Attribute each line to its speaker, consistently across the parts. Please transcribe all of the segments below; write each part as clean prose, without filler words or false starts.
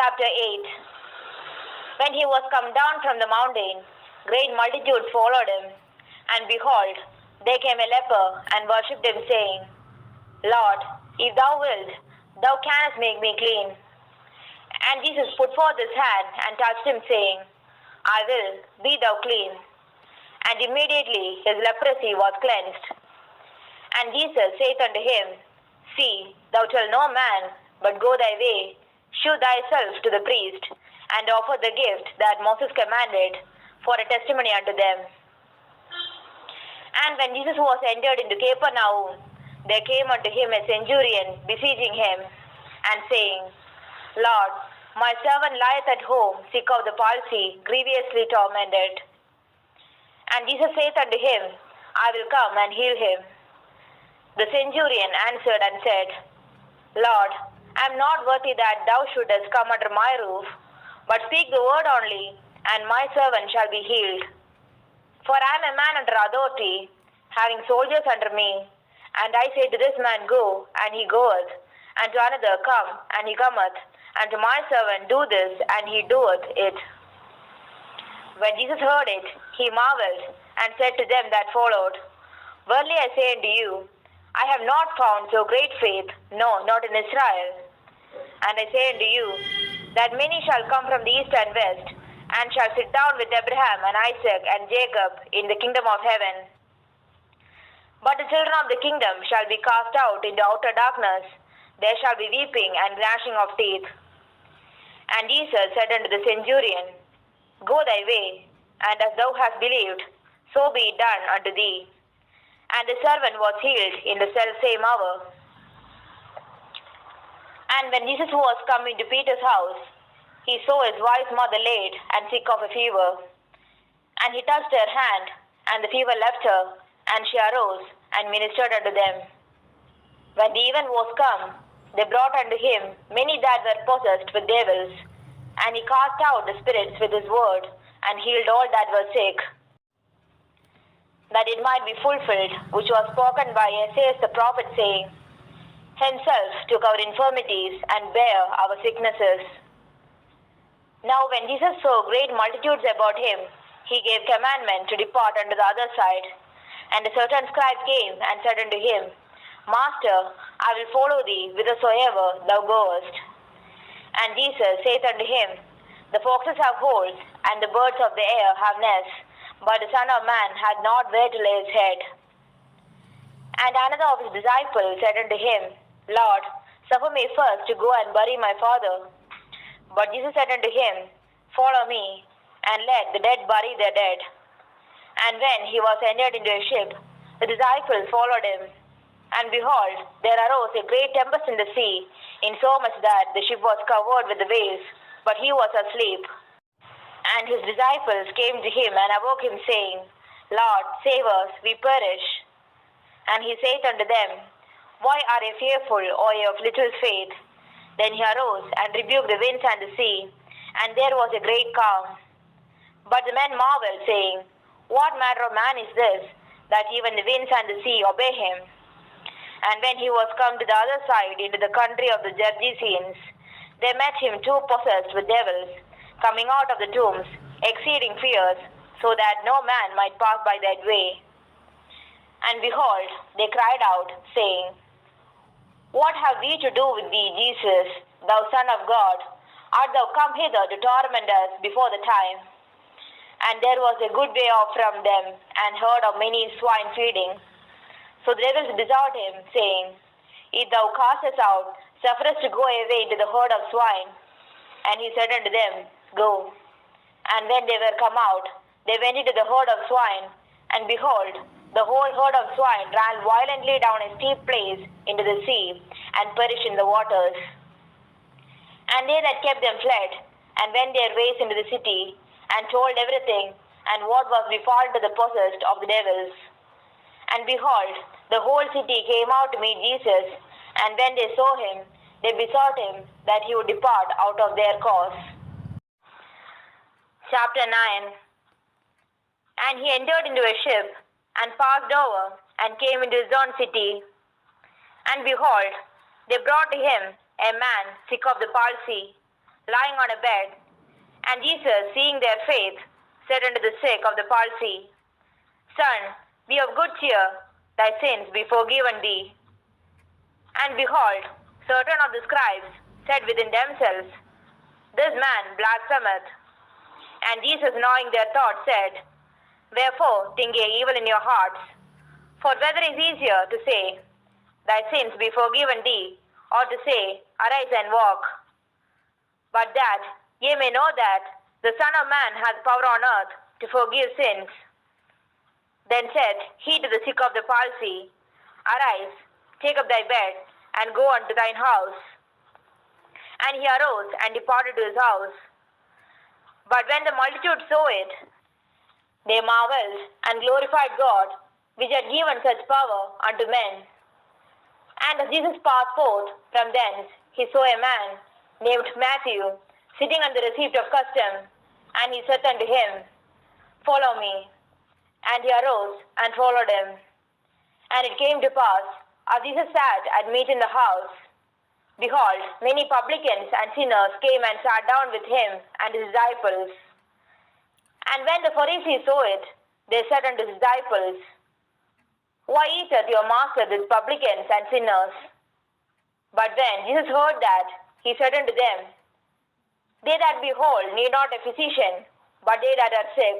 Speaker 1: Chapter 8. When he was come down from the mountain, great multitudes followed him. And behold, there came a leper, and worshipped him, saying, Lord, if thou wilt, thou canst make me clean. And Jesus put forth his hand, and touched him, saying, I will, be thou clean. And immediately his leprosy was cleansed. And Jesus saith unto him, See, thou tell no man, but go thy way, shew thyself to the priest, and offer the gift that Moses commanded, for a testimony unto them. And when Jesus was entered into Capernaum, there came unto him a centurion, beseeching him, and saying, Lord, my servant lieth at home, sick of the palsy, grievously tormented. And Jesus saith unto him, I will come and heal him. The centurion answered and said, Lord, I am not worthy that thou shouldest come under my roof, but speak the word only, and my servant shall be healed. For I am a man under authority, having soldiers under me, and I say to this man, Go, and he goeth, and to another, Come, and he cometh, and to my servant, Do this, and he doeth it. When Jesus heard it, he marveled, and said to them that followed, Verily I say unto you, I have not found so great faith, no, not in Israel. And I say unto you, that many shall come from the east and west, and shall sit down with Abraham and Isaac and Jacob in the kingdom of heaven. But the children of the kingdom shall be cast out into outer darkness. There shall be weeping and gnashing of teeth. And Jesus said unto the centurion, Go thy way, and as thou hast believed, so be it done unto thee. And the servant was healed in the selfsame hour. And when Jesus was come into Peter's house, he saw his wife's mother laid and sick of a fever. And he touched her hand, and the fever left her, and she arose and ministered unto them. When the even was come, they brought unto him many that were possessed with devils, and he cast out the spirits with his word, and healed all that were sick, that it might be fulfilled, which was spoken by Isaiah the prophet, saying, Himself took our infirmities and bare our sicknesses. Now when Jesus saw great multitudes about him, he gave commandment to depart unto the other side. And a certain scribe came and said unto him, Master, I will follow thee whithersoever thou goest. And Jesus saith unto him, The foxes have holes, and the birds of the air have nests, but the Son of Man hath not where to lay his head. And another of his disciples said unto him, Lord, suffer me first to go and bury my father. But Jesus said unto him, Follow me, and let the dead bury their dead. And when he was entered into a ship, the disciples followed him. And behold, there arose a great tempest in the sea, insomuch that the ship was covered with the waves, but he was asleep. And his disciples came to him and awoke him, saying, Lord, save us, we perish. And he saith unto them, Why are ye fearful, O ye of little faith? Then he arose and rebuked the winds and the sea, and there was a great calm. But the men marveled, saying, What manner of man is this, that even the winds and the sea obey him? And when he was come to the other side, into the country of the Gergesenes, there met him two possessed with devils, coming out of the tombs, exceeding fierce, so that no man might pass by that way. And behold, they cried out, saying, What have we to do with thee, Jesus, thou Son of God? Art thou come hither to torment us before the time? And there was a good way off from them, and herd of many swine feeding. So the devils besought him, saying, If thou cast us out, suffer us to go away into the herd of swine. And he said unto them, Go. And when they were come out, they went into the herd of swine, and behold, the whole herd of swine ran violently down a steep place into the sea, and perished in the waters. And they that kept them fled, and went their ways into the city, and told everything, and what was befallen to the possessed of the devils. And behold, the whole city came out to meet Jesus, and when they saw him, they besought him that he would depart out of their cause. Chapter 9. And he entered into a ship, and passed over, and came into his own city. And behold, they brought to him a man sick of the palsy, lying on a bed. And Jesus, seeing their faith, said unto the sick of the palsy, Son, be of good cheer, thy sins be forgiven thee. And behold, certain of the scribes said within themselves, This man blasphemeth. And Jesus, knowing their thoughts, said, Wherefore think ye evil in your hearts? For whether is easier to say, Thy sins be forgiven thee, or to say, Arise and walk? But that ye may know that the Son of Man hath power on earth to forgive sins. Then said he to the sick of the palsy, Arise, take up thy bed, and go unto thine house. And he arose and departed to his house. But when the multitude saw it, they marveled and glorified God, which had given such power unto men. And as Jesus passed forth from thence, he saw a man named Matthew sitting on the receipt of custom, and he said unto him, Follow me. And he arose and followed him. And it came to pass, as Jesus sat at meat in the house, behold, many publicans and sinners came and sat down with him and his disciples. And when the Pharisees saw it, they said unto his disciples, Why eateth your master with publicans and sinners? But when Jesus heard that, he said unto them, They that be whole need not a physician, but they that are sick.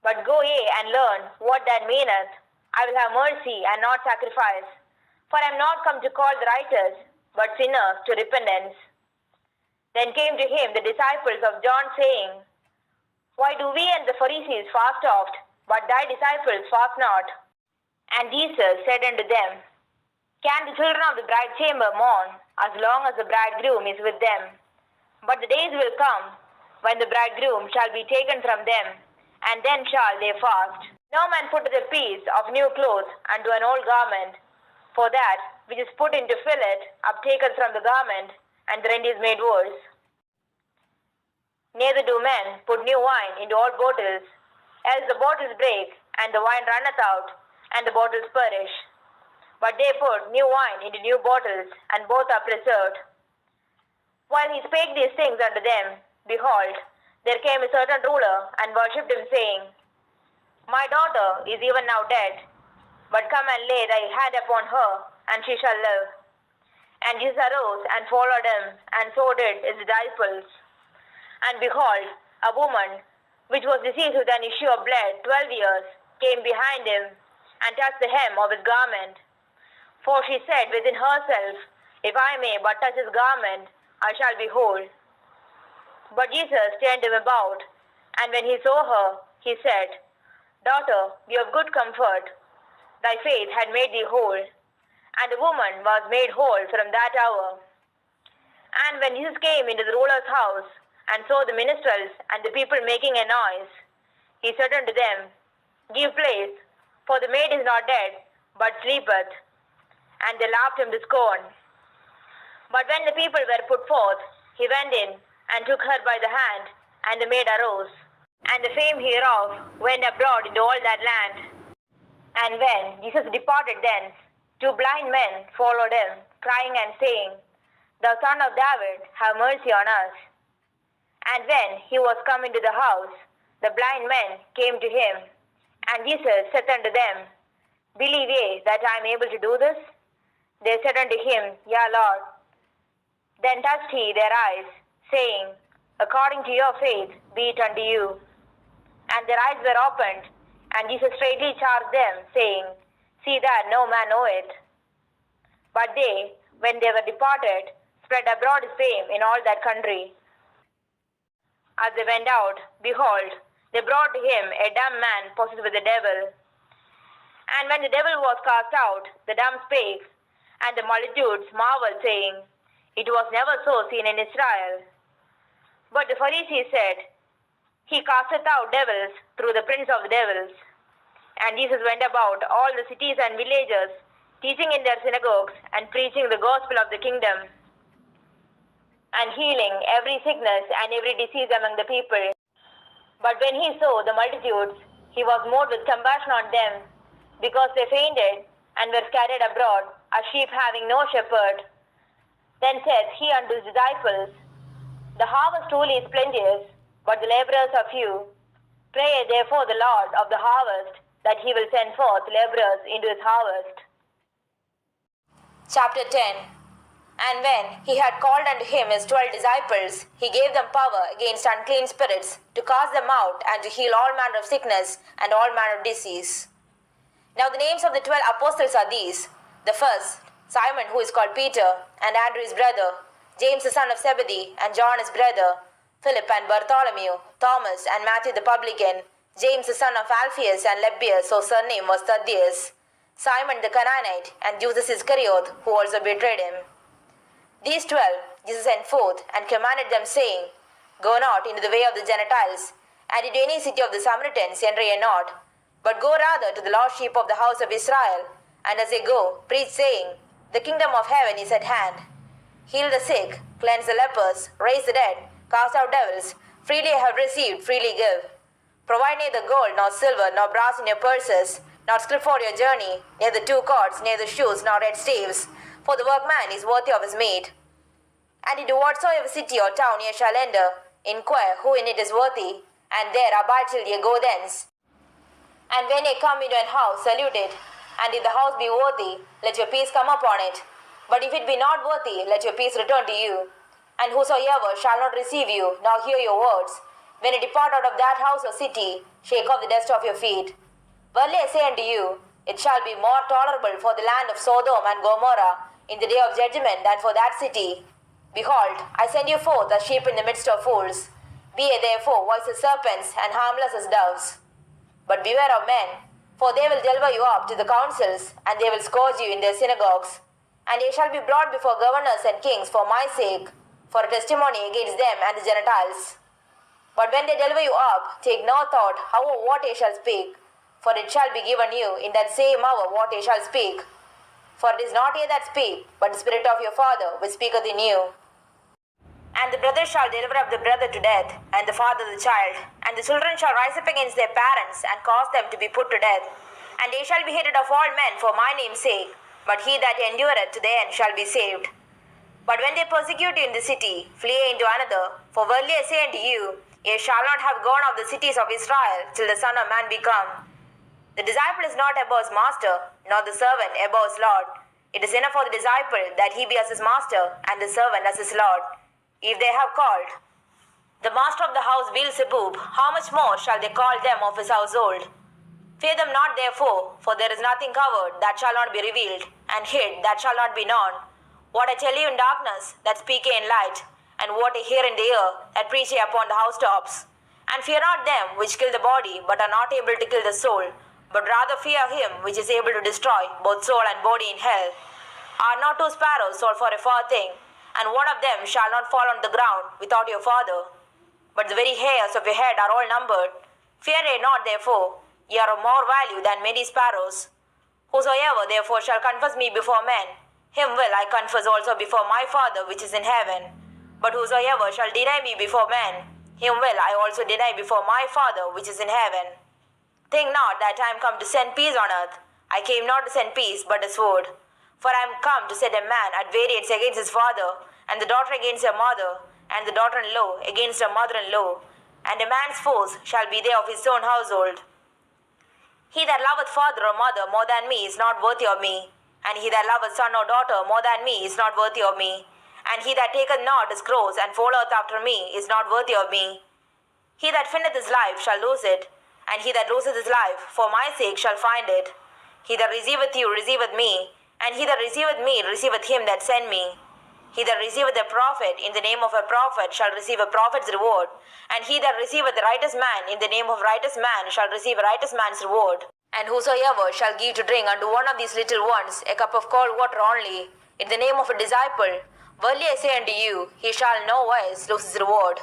Speaker 1: But go ye and learn what that meaneth, I will have mercy and not sacrifice. For I am not come to call the righteous, but sinners to repentance. Then came to him the disciples of John, saying, Why do we and the Pharisees fast oft, but thy disciples fast not? And Jesus said unto them, Can the children of the bride chamber mourn, as long as the bridegroom is with them? But the days will come, when the bridegroom shall be taken from them, and then shall they fast. No man putteth a piece of new cloth unto an old garment, for that which is put into fillet uptaketh from the garment, and the rent is made worse. Neither do men put new wine into old bottles, else the bottles break, and the wine runneth out, and the bottles perish. But they put new wine into new bottles, and both are preserved. While he spake these things unto them, behold, there came a certain ruler, and worshipped him, saying, My daughter is even now dead, but come and lay thy hand upon her, and she shall live. And Jesus arose and followed him, and so did his disciples. And behold, a woman, which was diseased with an issue of blood 12 years, came behind him, and touched the hem of his garment. For she said within herself, If I may but touch his garment, I shall be whole. But Jesus turned him about, and when he saw her, he said, Daughter, be of good comfort. Thy faith had made thee whole. And the woman was made whole from that hour. And when Jesus came into the ruler's house, and saw the minstrels and the people making a noise, he said unto them, Give place, for the maid is not dead, but sleepeth. And they laughed him to scorn. But when the people were put forth, he went in, and took her by the hand, and the maid arose. And the fame hereof went abroad into all that land. And when Jesus departed thence, 2 blind men followed him, crying and saying, Thou Son of David, have mercy on us. And when he was come into the house, the blind men came to him. And Jesus said unto them, Believe ye that I am able to do this? They said unto him, Yea, Lord. Then touched he their eyes, saying, According to your faith be it unto you. And their eyes were opened, and Jesus straightly charged them, saying, See that no man know it. But they, when they were departed, spread abroad his fame in all that country. As they went out, behold, they brought to him a dumb man possessed with the devil. And when the devil was cast out, the dumb spake, and the multitudes marveled, saying, It was never so seen in Israel. But the Pharisees said, He casteth out devils through the prince of the devils. And Jesus went about all the cities and villages, teaching in their synagogues, and preaching the gospel of the kingdom, and healing every sickness and every disease among the people. But when he saw the multitudes, he was moved with compassion on them, because they fainted and were scattered abroad, as sheep having no shepherd. Then saith he unto his disciples, The harvest truly is plenteous, but the laborers are few. Pray therefore the Lord of the harvest that he will send forth laborers into his harvest. Chapter 10. And when he had called unto him his 12 disciples, he gave them power against unclean spirits, to cast them out, and to heal all manner of sickness and all manner of disease. Now the names of the 12 apostles are these. The first, Simon, who is called Peter, and Andrew his brother, James the son of Zebedee, and John his brother, Philip and Bartholomew, Thomas and Matthew the publican, James the son of Alphaeus and Lebbaeus, whose surname was Thaddeus, Simon the Canaanite, and Judas Iscariot, who also betrayed him. These 12 Jesus sent forth, and commanded them, saying, Go not into the way of the Gentiles, and into any city of the Samaritans enter ye not, but go rather to the lost sheep of the house of Israel, and as ye go, preach, saying, The kingdom of heaven is at hand. Heal the sick, cleanse the lepers, raise the dead, cast out devils. Freely ye have received, freely give. Provide neither gold, nor silver, nor brass in your purses, nor scrip for your journey, neither 2 cords, neither shoes, nor red staves, for the workman is worthy of his meat. And into whatsoever city or town ye shall enter, inquire who in it is worthy, and there abide till ye go thence. And when ye come into an house, salute it, and if the house be worthy, let your peace come upon it. But if it be not worthy, let your peace return to you. And whosoever shall not receive you, nor hear your words, when ye depart out of that house or city, shake off the dust of your feet. Verily I say unto you, it shall be more tolerable for the land of Sodom and Gomorrah in the day of judgment than for that city. Behold, I send you forth as sheep in the midst of wolves. Be ye therefore wise as serpents and harmless as doves. But beware of men, for they will deliver you up to the councils, and they will scourge you in their synagogues. And ye shall be brought before governors and kings for my sake, for a testimony against them and the Gentiles. But when they deliver you up, take no thought how or what ye shall speak, for it shall be given you in that same hour what ye shall speak. For it is not ye that speak, but the Spirit of your Father which speaketh in you. And the brother shall deliver up the brother to death, and the father the child. And the children shall rise up against their parents, and cause them to be put to death. And they shall be hated of all men for my name's sake, but he that endureth to the end shall be saved. But when they persecute you in the city, flee into another. For verily I say unto you, ye shall not have gone of the cities of Israel till the Son of Man be come. The disciple is not above his master, nor the servant above his Lord. It is enough for the disciple that he be as his master, and the servant as his Lord. If they have called the master of the house Beelzebub, how much more shall they call them of his household? Fear them not therefore, for there is nothing covered that shall not be revealed, and hid that shall not be known. What I tell you in darkness, that speak ye in light, and what I hear in the ear, that preach ye upon the housetops. And fear not them which kill the body, but are not able to kill the soul, but rather fear him which is able to destroy both soul and body in hell. Are not 2 sparrows sold for a farthing, and one of them shall not fall on the ground without your Father? But the very hairs of your head are all numbered. Fear ye not therefore, ye are of more value than many sparrows. Whosoever therefore shall confess me before men, him will I confess also before my Father which is in heaven. But whosoever shall deny me before men, him will I also deny before my Father which is in heaven. Think not that I am come to send peace on earth. I came not to send peace, but a sword. For I am come to set a man at variance against his father, and the daughter against her mother, and the daughter-in-law against her mother-in-law. And a man's foes shall be they of his own household. He that loveth father or mother more than me is not worthy of me, and he that loveth son or daughter more than me is not worthy of me, and he that taketh not his cross and followeth after me is not worthy of me. He that findeth his life shall lose it, and he that loseth his life for my sake shall find it. He that receiveth you receiveth me, and he that receiveth me receiveth him that sent me. He that receiveth a prophet in the name of a prophet shall receive a prophet's reward, and he that receiveth a righteous man in the name of a righteous man shall receive a righteous man's reward. And whosoever shall give to drink unto one of these little ones a cup of cold water only, in the name of a disciple, verily I say unto you, he shall no wise lose his reward.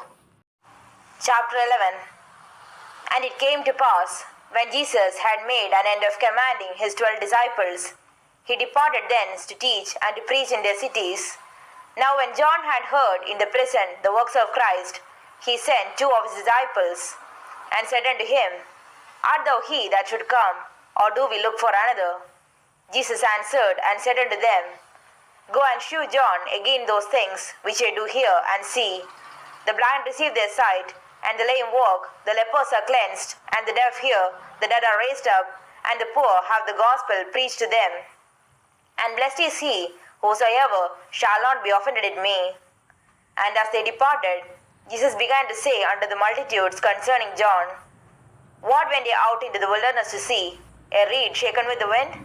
Speaker 1: Chapter 11. And it came to pass, when Jesus had made an end of commanding his 12 disciples, he departed thence to teach and to preach in their cities. Now when John had heard in the prison the works of Christ, he sent 2 of his disciples, and said unto him, Art thou he that should come, or do we look for another? Jesus answered and said unto them, Go and shew John again those things which ye do hear and see. The the blind receive their sight, and the lame walk, the lepers are cleansed, and the deaf hear, the dead are raised up, and the poor have the gospel preached to them. And blessed is he whosoever shall not be offended in me. And as they departed, Jesus began to say unto the multitudes concerning John, What went ye out into the wilderness to see? A reed shaken with the wind?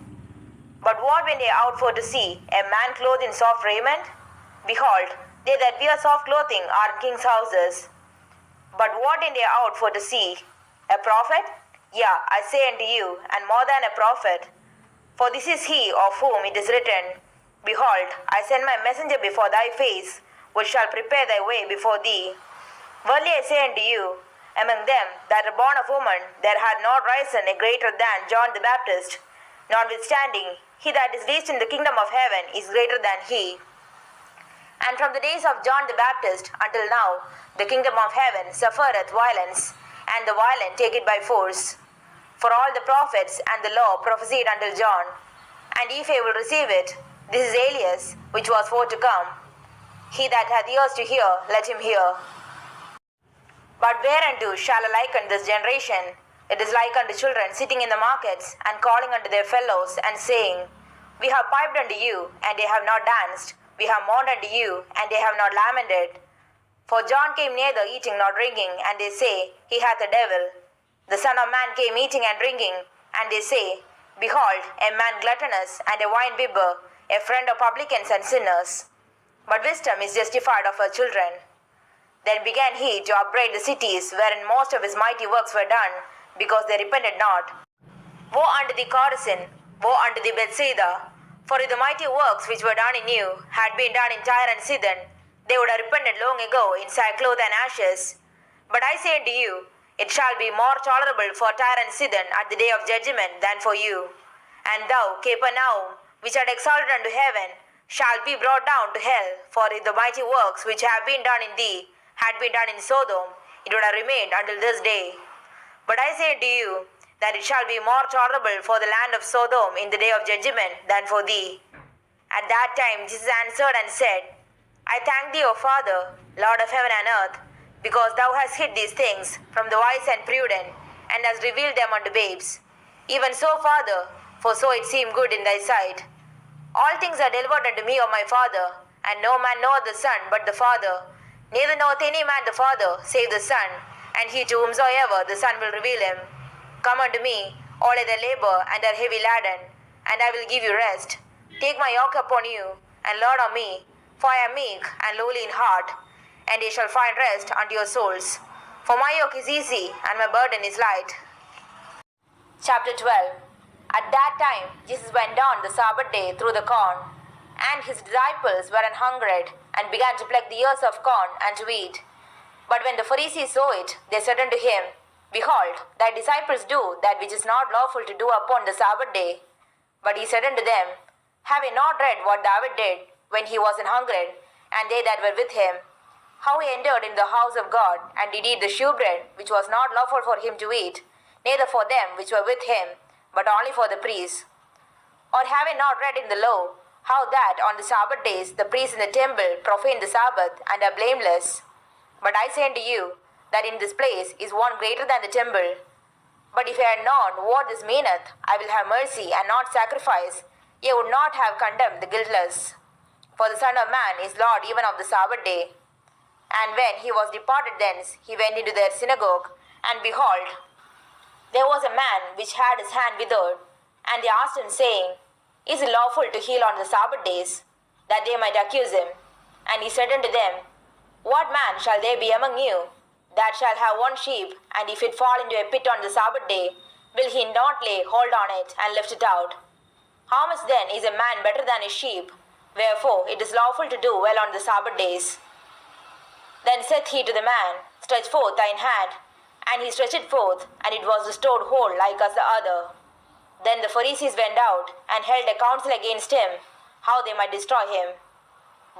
Speaker 1: But what went ye out for to see? A man clothed in soft raiment? Behold, they that wear soft clothing are in kings' houses. But what went ye out for to see? A prophet? Yea, I say unto you, and more than a prophet. For this is he of whom it is written, Behold, I send my messenger before thy face, which shall prepare thy way before thee. Verily I say unto you, among them that are born of woman, there had not risen a greater than John the Baptist. Notwithstanding, he that is least in the kingdom of heaven is greater than he. And from the days of John the Baptist until now, the kingdom of heaven suffereth violence, and the violent take it by force. For all the prophets and the law prophesied until John. And if ye will receive it, this is Elias, which was for to come. He that hath ears to hear, let him hear. But whereunto shall I liken this generation? It is like unto children sitting in the markets, and calling unto their fellows, and saying, We have piped unto you, and they have not danced. We have mourned unto you, and they have not lamented. For John came neither eating nor drinking, and they say, He hath a devil. The Son of Man came eating and drinking, and they say, Behold, a man gluttonous, and a winebibber, a friend of publicans and sinners. But wisdom is justified of her children. Then began he to upbraid the cities wherein most of his mighty works were done, because they repented not. Woe unto thee, Chorazin! Woe unto thee, Bethsaida! For if the mighty works which were done in you had been done in Tyre and Sidon, they would have repented long ago in sackcloth and ashes. But I say unto you, it shall be more tolerable for Tyre and Sidon at the day of judgment than for you. And thou, Capernaum, which art exalted unto heaven, shalt be brought down to hell. For if the mighty works which have been done in thee had been done in Sodom, it would have remained until this day. But I say unto you, that it shall be more tolerable for the land of Sodom in the day of judgment than for thee. At that time Jesus answered and said, I thank thee, O Father, Lord of heaven and earth, because thou hast hid these things from the wise and prudent, and hast revealed them unto babes. Even so, Father, for so it seemed good in thy sight. All things are delivered unto me of my Father, and no man knoweth the Son but the Father, neither knoweth any man the Father save the Son, and he to whomsoever the Son will reveal him. Come unto me, all ye that labor and are heavy laden, and I will give you rest. Take my yoke upon you, and learn of me, for I am meek and lowly in heart, and ye shall find rest unto your souls. For my yoke is easy, and my burden is light. Chapter 12. At that time Jesus went down the Sabbath day through the corn, and his disciples were an hungered, and began to pluck the ears of corn, and to eat. But when the Pharisees saw it, they said unto him, Behold, thy disciples do that which is not lawful to do upon the Sabbath day. But he said unto them, Have ye not read what David did when he was an hungered, and they that were with him, how he entered into the house of God, and did eat the shewbread, which was not lawful for him to eat, neither for them which were with him, but only for the priests? Or have ye not read in the law, how that on the Sabbath days the priests in the temple profane the Sabbath, and are blameless? But I say unto you, that in this place is one greater than the temple. But if ye had known what this meaneth, I will have mercy and not sacrifice, ye would not have condemned the guiltless. For the Son of Man is Lord even of the Sabbath day. And when he was departed thence, he went into their synagogue, and behold, there was a man which had his hand withered. And they asked him, saying, Is it lawful to heal on the Sabbath days? That they might accuse him. And he said unto them, What man shall there be among you that shall have one sheep, and if it fall into a pit on the Sabbath day, will he not lay hold on it and lift it out? How much then is a man better than a sheep? Wherefore it is lawful to do well on the Sabbath days. Then saith he to the man, Stretch forth thine hand. And he stretched it forth, and it was restored whole like as the other. Then the Pharisees went out, and held a council against him, how they might destroy him.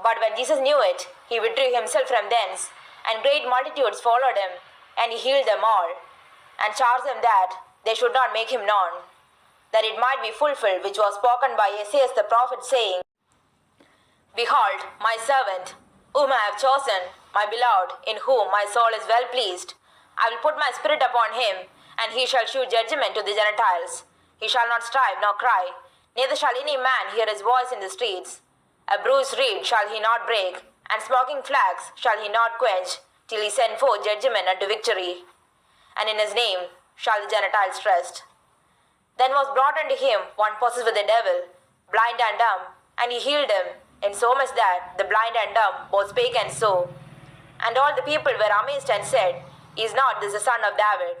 Speaker 1: But when Jesus knew it, he withdrew himself from thence, and great multitudes followed him, and he healed them all, and charged them that they should not make him known, that it might be fulfilled which was spoken by Esaias the prophet, saying, Behold, my servant, whom I have chosen, my beloved, in whom my soul is well pleased. I will put my spirit upon him, and he shall shew judgment to the Gentiles. He shall not strive nor cry, neither shall any man hear his voice in the streets. A bruised reed shall he not break, and smoking flax shall he not quench, till he send forth judgment unto victory. And in his name shall the Gentiles trust. Then was brought unto him one possessed with the devil, blind and dumb, and he healed him, insomuch that the blind and dumb both spake and saw. And all the people were amazed and said, Is not this the son of David?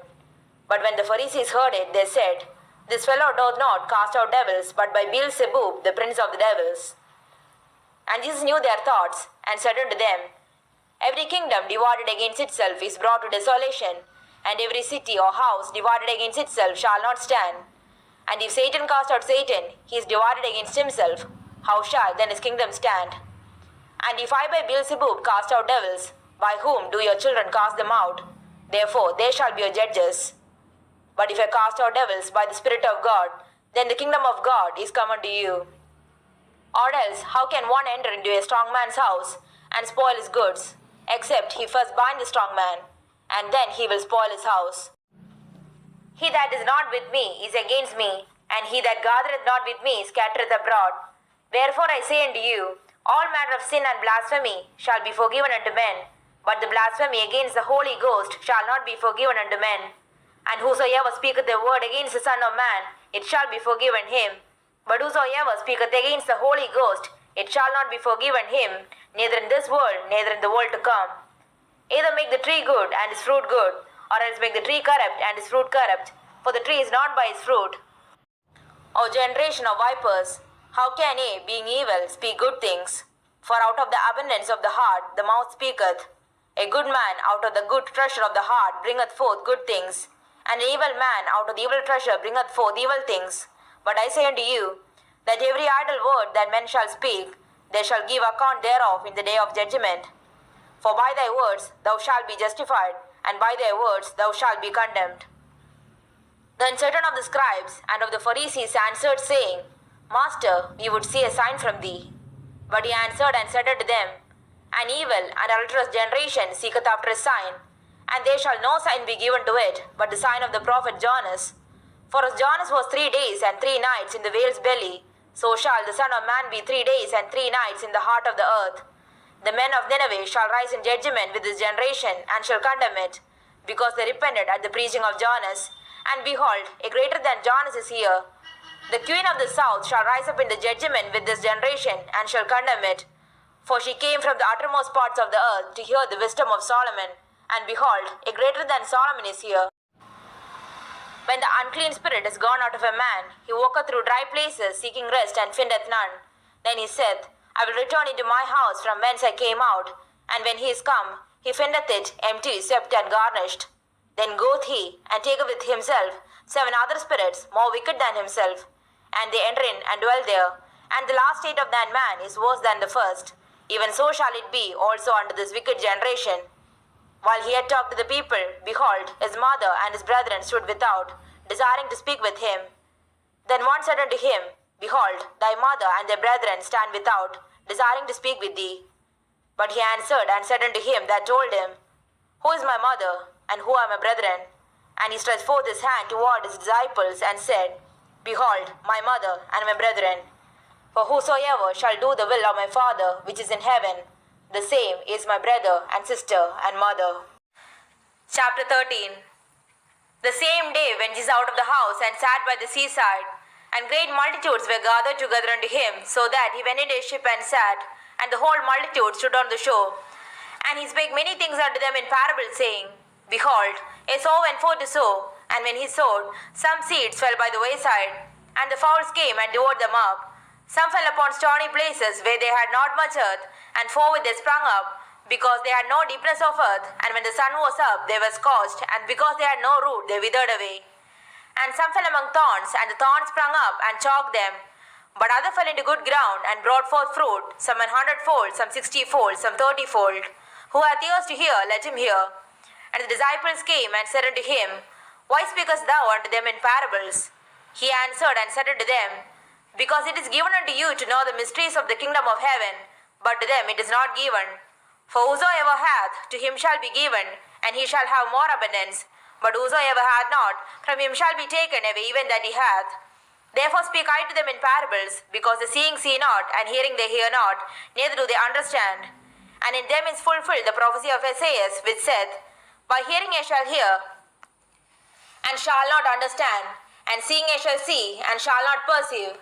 Speaker 1: But when the Pharisees heard it, they said, This fellow doth not cast out devils, but by Beelzebub, the prince of the devils. And Jesus knew their thoughts, and said unto them, Every kingdom divided against itself is brought to desolation, and every city or house divided against itself shall not stand. And if Satan cast out Satan, he is divided against himself. How shall then his kingdom stand? And if I by Beelzebub cast out devils, by whom do your children cast them out? Therefore they shall be your judges. But if I cast out devils by the Spirit of God, then the kingdom of God is come unto you. Or else, how can one enter into a strong man's house and spoil his goods, except he first bind the strong man, and then he will spoil his house? He that is not with me is against me, and he that gathereth not with me scattereth abroad. Wherefore I say unto you, all manner of sin and blasphemy shall be forgiven unto men, but the blasphemy against the Holy Ghost shall not be forgiven unto men. And whosoever speaketh a word against the Son of Man, it shall be forgiven him. But whosoever speaketh against the Holy Ghost, it shall not be forgiven him, neither in this world, neither in the world to come. Either make the tree good and its fruit good, or else make the tree corrupt and its fruit corrupt, for the tree is not by its fruit. O generation of vipers, how can ye, being evil, speak good things? For out of the abundance of the heart the mouth speaketh. A good man out of the good treasure of the heart bringeth forth good things, and an evil man out of the evil treasure bringeth forth evil things. But I say unto you, that every idle word that men shall speak, they shall give account thereof in the day of judgment. For by thy words thou shalt be justified, and by thy words thou shalt be condemned. Then certain of the scribes and of the Pharisees answered, saying, Master, we would see a sign from thee. But he answered and said unto them, An evil and adulterous generation seeketh after a sign, and there shall no sign be given to it, but the sign of the prophet Jonas. For as Jonas was 3 days and 3 nights in the whale's belly, so shall the Son of Man be 3 days and 3 nights in the heart of the earth. The men of Nineveh shall rise in judgment with this generation, and shall condemn it, because they repented at the preaching of Jonas. And behold, a greater than Jonas is here. The queen of the south shall rise up in the judgment with this generation, and shall condemn it. For she came from the uttermost parts of the earth to hear the wisdom of Solomon. And behold, a greater than Solomon is here. When the unclean spirit is gone out of a man, he walketh through dry places, seeking rest, and findeth none. Then he saith, I will return into my house from whence I came out. And when he is come, he findeth it empty, swept, and garnished. Then goeth he, and taketh with himself 7 other spirits more wicked than himself. And they enter in and dwell there. And the last state of that man is worse than the first. Even so shall it be also unto this wicked generation. While he had talked to the people, behold, his mother and his brethren stood without, desiring to speak with him. Then one said unto him, Behold, thy mother and thy brethren stand without, desiring to speak with thee. But he answered and said unto him that told him, Who is my mother, and who are my brethren? And he stretched forth his hand toward his disciples, and said, Behold, my mother and my brethren. For whosoever shall do the will of my Father which is in heaven, the same is my brother and sister and mother. Chapter 13. The same day went Jesus out of the house and sat by the seaside, and great multitudes were gathered together unto him, so that he went into a ship and sat, and the whole multitude stood on the shore. And he spake many things unto them in parables, saying, Behold, a sower went forth to sow, and when he sowed, some seeds fell by the wayside, and the fowls came and devoured them up. Some fell upon stony places where they had not much earth, and forthwith they sprung up, because they had no deepness of earth, and when the sun was up, they were scorched, and because they had no root, they withered away. And some fell among thorns, and the thorns sprung up and choked them. But others fell into good ground, and brought forth fruit, some 100-fold, some 60-fold, some 30-fold. Who hath ears to hear, let him hear. And the disciples came and said unto him, Why speakest thou unto them in parables? He answered and said unto them, Because it is given unto you to know the mysteries of the kingdom of heaven, but to them it is not given. For whosoever hath, to him shall be given, and he shall have more abundance. But whosoever hath not, from him shall be taken away even that he hath. Therefore speak I to them in parables, because the seeing see not, and hearing they hear not, neither do they understand. And in them is fulfilled the prophecy of Esaias, which saith, By hearing ye shall hear, and shall not understand, and seeing ye shall see, and shall not perceive.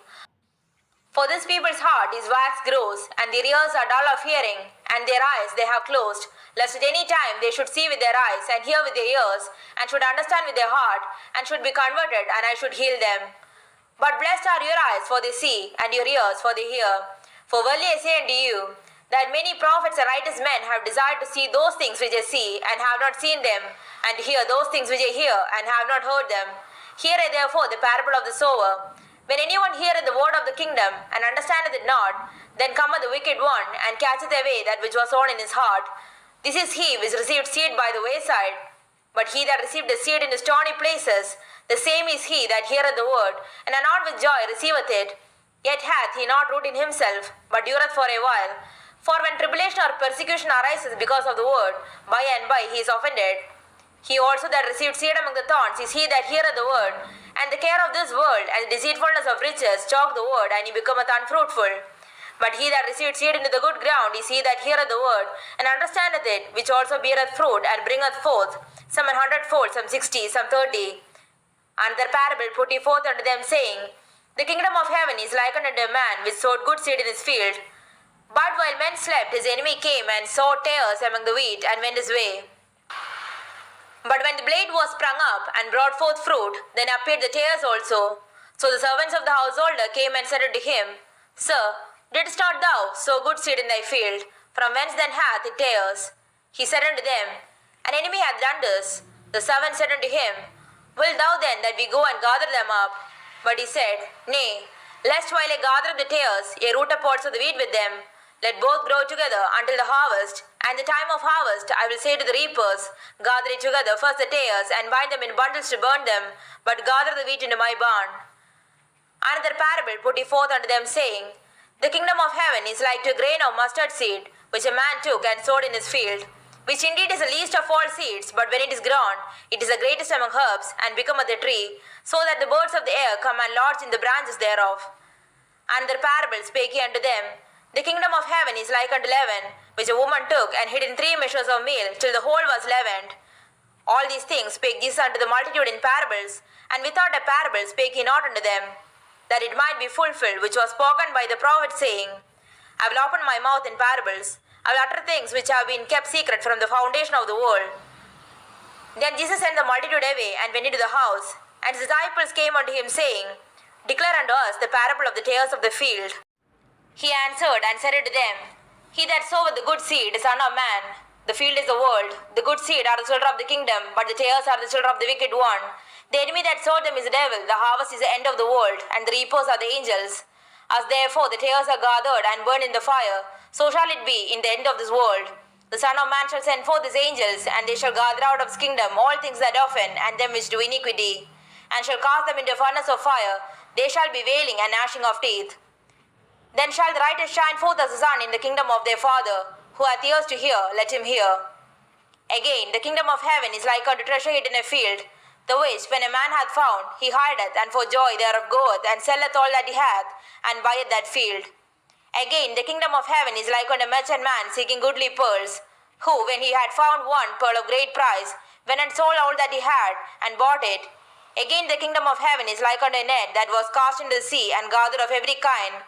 Speaker 1: For this people's heart is waxed gross, and their ears are dull of hearing, and their eyes they have closed, lest at any time they should see with their eyes, and hear with their ears, and should understand with their heart, and should be converted, and I should heal them. But blessed are your eyes, for they see, and your ears, for they hear. For verily I say unto you, that many prophets and righteous men have desired to see those things which I see, and have not seen them, and to hear those things which I hear, and have not heard them. Hear I therefore the parable of the sower. When anyone heareth the word of the kingdom, and understandeth it not, then cometh the wicked one, and catcheth away that which was sown in his heart. This is he which received seed by the wayside. But he that received the seed in the stony places, the same is he that heareth the word, and not with joy receiveth it. Yet hath he not root in himself, but dureth for a while. For when tribulation or persecution arises because of the word, by and by he is offended. He also that received seed among the thorns is he that heareth the word, and the care of this world and the deceitfulness of riches choke the word, and he becometh unfruitful. But he that received seed into the good ground is he that heareth the word, and understandeth it, which also beareth fruit, and bringeth forth, some 100-fold, some 60, some 30. Another parable put he forth unto them, saying, The kingdom of heaven is likened unto a man which sowed good seed in his field. But while men slept, his enemy came and sowed tares among the wheat, and went his way. But when the blade was sprung up, and brought forth fruit, then appeared the tares also. So the servants of the householder came and said unto him, Sir, didst not thou sow good seed in thy field? From whence then hath it tares? He said unto them, An enemy hath done this. The servant said unto him, Wilt thou then that we go and gather them up? But he said, Nay, lest while I gather up the tares, ye root up also the wheat with them. Let both grow together until the harvest. And the time of harvest I will say to the reapers, Gather it together first the tares, and bind them in bundles to burn them, but gather the wheat into my barn. Another parable put he forth unto them, saying, The kingdom of heaven is like to a grain of mustard seed, which a man took and sowed in his field, which indeed is the least of all seeds, but when it is grown, it is the greatest among herbs, and becometh a tree, so that the birds of the air come and lodge in the branches thereof. Another parable spake he unto them, The kingdom of heaven is like unto leaven, which a woman took and hid in 3 measures of meal, till the whole was leavened. All these things spake Jesus unto the multitude in parables, and without a parable spake he not unto them, that it might be fulfilled which was spoken by the prophet, saying, I will open my mouth in parables, I will utter things which have been kept secret from the foundation of the world. Then Jesus sent the multitude away, and went into the house, and his disciples came unto him, saying, Declare unto us the parable of the tares of the field. He answered and said unto them, He that soweth the good seed is Son of Man. The field is the world. The good seed are the children of the kingdom, but the tares are the children of the wicked one. The enemy that sowed them is the devil. The harvest is the end of the world, and the reapers are the angels. As therefore the tares are gathered and burned in the fire, so shall it be in the end of this world. The Son of Man shall send forth his angels, and they shall gather out of his kingdom all things that offend, and them which do iniquity, and shall cast them into a furnace of fire. They shall be wailing and gnashing of teeth. Then shall the righteous shine forth as the sun in the kingdom of their Father. Who hath ears to hear, let him hear. Again, the kingdom of heaven is like unto treasure hid in a field, the which, when a man hath found, he hideth, and for joy thereof goeth, and selleth all that he hath, and buyeth that field. Again, the kingdom of heaven is like unto a merchant man seeking goodly pearls, who, when he had found one pearl of great price, went and sold all that he had, and bought it. Again, the kingdom of heaven is like unto a net that was cast into the sea, and gathered of every kind,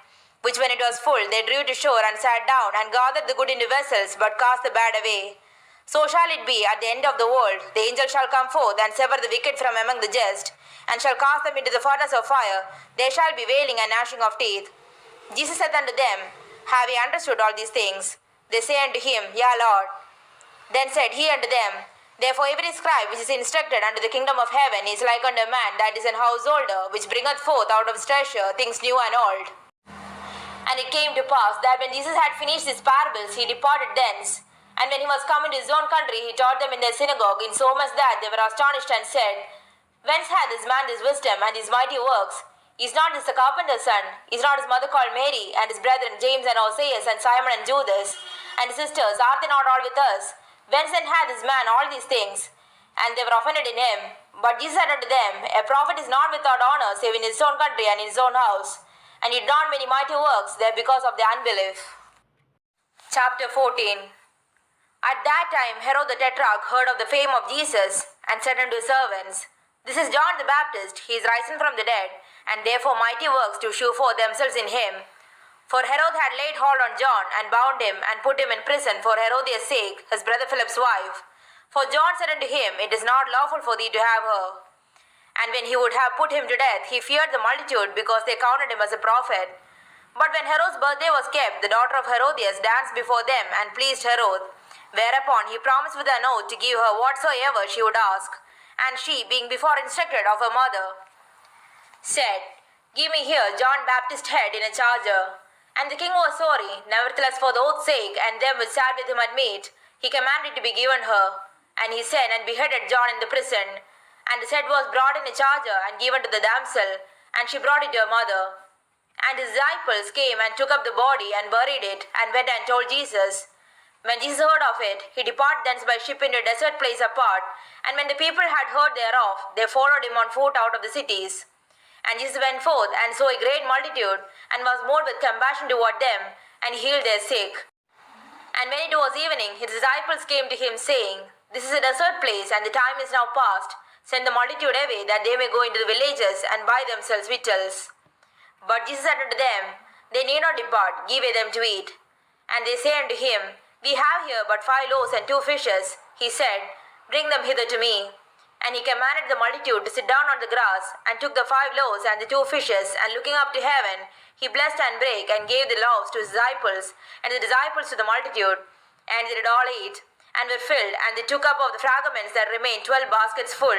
Speaker 1: which when it was full, they drew to shore, and sat down, and gathered the good into vessels, but cast the bad away. So shall it be at the end of the world. The angel shall come forth, and sever the wicked from among the just, and shall cast them into the furnace of fire. There shall be wailing and gnashing of teeth. Jesus said unto them, Have ye understood all these things? They say unto him, Yea, Lord. Then said he unto them, Therefore every scribe which is instructed unto the kingdom of heaven is like unto a man that is an householder, which bringeth forth out of his treasure things new and old. And it came to pass that when Jesus had finished his parables, he departed thence. And when he was come into his own country, he taught them in their synagogue, insomuch that they were astonished, and said, Whence hath this man this wisdom and these mighty works? Is not this the carpenter's son? Is not his mother called Mary, and his brethren James and Oseas, and Simon and Judas, and his sisters, are they not all with us? Whence then hath this man all these things? And they were offended in him. But Jesus said unto them, A prophet is not without honor, save in his own country and in his own house. And he did not many mighty works there because of their unbelief. Chapter 14. At that time Herod the Tetrarch heard of the fame of Jesus, and said unto his servants, This is John the Baptist, he is risen from the dead, and therefore mighty works do shew forth themselves in him. For Herod had laid hold on John, and bound him, and put him in prison for Herodias' sake, his brother Philip's wife. For John said unto him, It is not lawful for thee to have her. And when he would have put him to death, he feared the multitude, because they counted him as a prophet. But when Herod's birthday was kept, the daughter of Herodias danced before them, and pleased Herod. Whereupon he promised with an oath to give her whatsoever she would ask. And she, being before instructed of her mother, said, Give me here John Baptist's head in a charger. And the king was sorry. Nevertheless, for the oath's sake, and them which sat with him at meat, he commanded to be given her. And he sent and beheaded John in the prison. And his head was brought in a charger, and given to the damsel, and she brought it to her mother. And his disciples came and took up the body, and buried it, and went and told Jesus. When Jesus heard of it, he departed thence by ship into a desert place apart. And when the people had heard thereof, they followed him on foot out of the cities. And Jesus went forth, and saw a great multitude, and was moved with compassion toward them, and healed their sick. And when it was evening, his disciples came to him, saying, This is a desert place, and the time is now past. Send the multitude away, that they may go into the villages, and buy themselves victuals. But Jesus said unto them, They need not depart, give ye them to eat. And they say unto him, We have here but 5 loaves and 2 fishes. He said, Bring them hither to me. And he commanded the multitude to sit down on the grass, and took the 5 loaves and the 2 fishes, and looking up to heaven, he blessed and brake, and gave the loaves to his disciples, and the disciples to the multitude. And they did all eat, and were filled, and they took up of the fragments that remained 12 baskets full.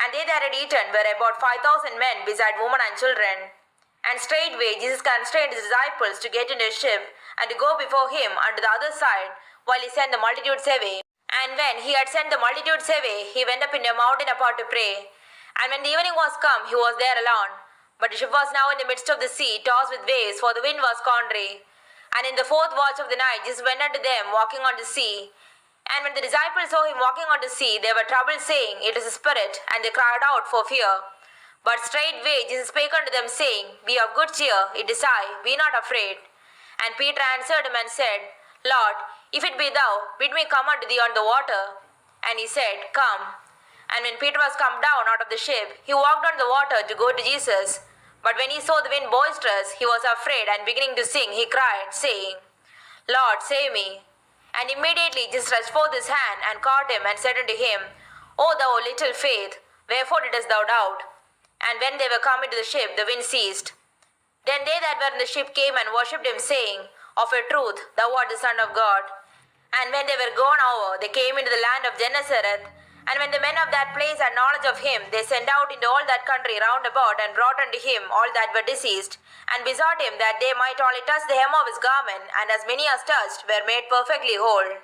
Speaker 1: And they that had eaten were about 5,000 men, beside women and children. And straightway Jesus constrained his disciples to get into a ship, and to go before him unto the other side, while he sent the multitudes away. And when he had sent the multitudes away, he went up into a mountain apart to pray. And when the evening was come, he was there alone. But the ship was now in the midst of the sea, tossed with waves, for the wind was contrary. And in the 4th watch of the night, Jesus went unto them, walking on the sea. And when the disciples saw him walking on the sea, they were troubled, saying, It is a spirit, and they cried out for fear. But straightway Jesus spake unto them, saying, Be of good cheer, it is I, be not afraid. And Peter answered him and said, Lord, if it be thou, bid me come unto thee on the water. And he said, Come. And when Peter was come down out of the ship, he walked on the water to go to Jesus. But when he saw the wind boisterous, he was afraid, and beginning to sing, he cried, saying, Lord, save me. And immediately Jesus stretched forth his hand, and caught him, and said unto him, O thou little faith, wherefore didst thou doubt? And when they were come into the ship, the wind ceased. Then they that were in the ship came and worshipped him, saying, Of a truth, thou art the Son of God. And when they were gone over, they came into the land of Gennesaret. And when the men of that place had knowledge of him, they sent out into all that country round about, and brought unto him all that were diseased, and besought him that they might only touch the hem of his garment, and as many as touched were made perfectly whole.